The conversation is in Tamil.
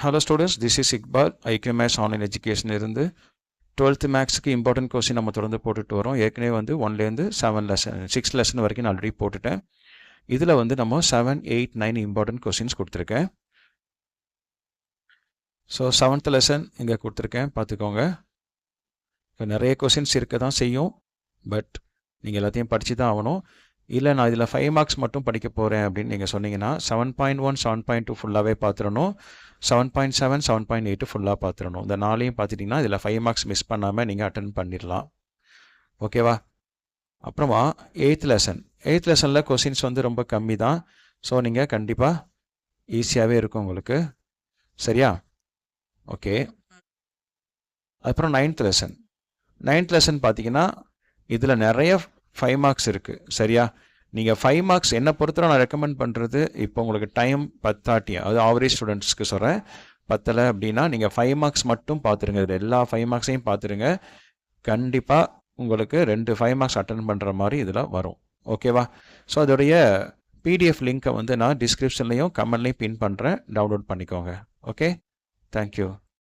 Hello students, this is Iqbal, IQ Maths Online Education இருந்து 12th மேக்ஸுக்கு இம்பார்ட்டன்ட் கொஸ்டின் நம்ம தொடர்ந்து போட்டுட்டு வரோம். ஏற்கனவே வந்து 1லேருந்து 6 லெசன் வரைக்கும் நான் ஆல்ரெடி போட்டுட்டேன். இதில் வந்து நம்ம 7, 8, 9 இம்பார்ட்டன்ட் கொஸ்டின்ஸ் கொடுத்துருக்கேன். ஸோ 7th லெசன் இங்கே கொடுத்துருக்கேன், பார்த்துக்கோங்க. இப்போ நிறைய கொஸ்டின்ஸ் இருக்க தான் செய்யும், பட் நீங்கள் எல்லாத்தையும் படித்து தான் ஆகணும். இல்லை நான் இதில் 5 மார்க்ஸ் மட்டும் படிக்க போகிறேன் அப்படின்னு நீங்கள் சொன்னீங்கன்னா 7.1, 7.2 ஃபுல்லாகவே பார்த்துடணும். 7.7, 7.8 ஃபுல்லாக பார்த்துடணும். இந்த 4ஐயும் பார்த்துட்டிங்கன்னா இதில் 5 மார்க்ஸ் மிஸ் பண்ணாமல் நீங்கள் அட்டன் பண்ணிடலாம். ஓகேவா? அப்புறமா 8th லெசனில் கொஸ்டின்ஸ் வந்து ரொம்ப கம்மி தான். ஸோ நீங்கள் கண்டிப்பாக ஈஸியாகவே இருக்கும் உங்களுக்கு. சரியா? ஓகே. அப்புறம் 9th லெசன் பார்த்தீங்கன்னா இதில் நிறைய 5 மார்க்ஸ் இருக்குது. சரியா? நீங்கள் 5 மார்க்ஸ் என்னை பொறுத்தவரை நான் ரெக்கமெண்ட் பண்ணுறது, இப்போ உங்களுக்கு டைம் பத்தாட்டி, அது ஆவரேஜ் ஸ்டூடெண்ட்ஸ்க்கு சொல்கிறேன், பத்தலை அப்படின்னா நீங்கள் 5 மார்க்ஸ் மட்டும் பார்த்துருங்க. இதில் எல்லா 5 மார்க்ஸையும் பார்த்துருங்க. கண்டிப்பாக உங்களுக்கு 2 5 மார்க்ஸ் அட்டன் பண்ணுற மாதிரி இதில் வரும். ஓகேவா? ஸோ அதோடைய பிடிஎஃப் லிங்க்கை வந்து நான் டிஸ்கிரிப்ஷன்லையும் கமெண்ட்லையும் பின் பண்ணுறேன், டவுன்லோட் பண்ணிக்கோங்க. Okay, thank you.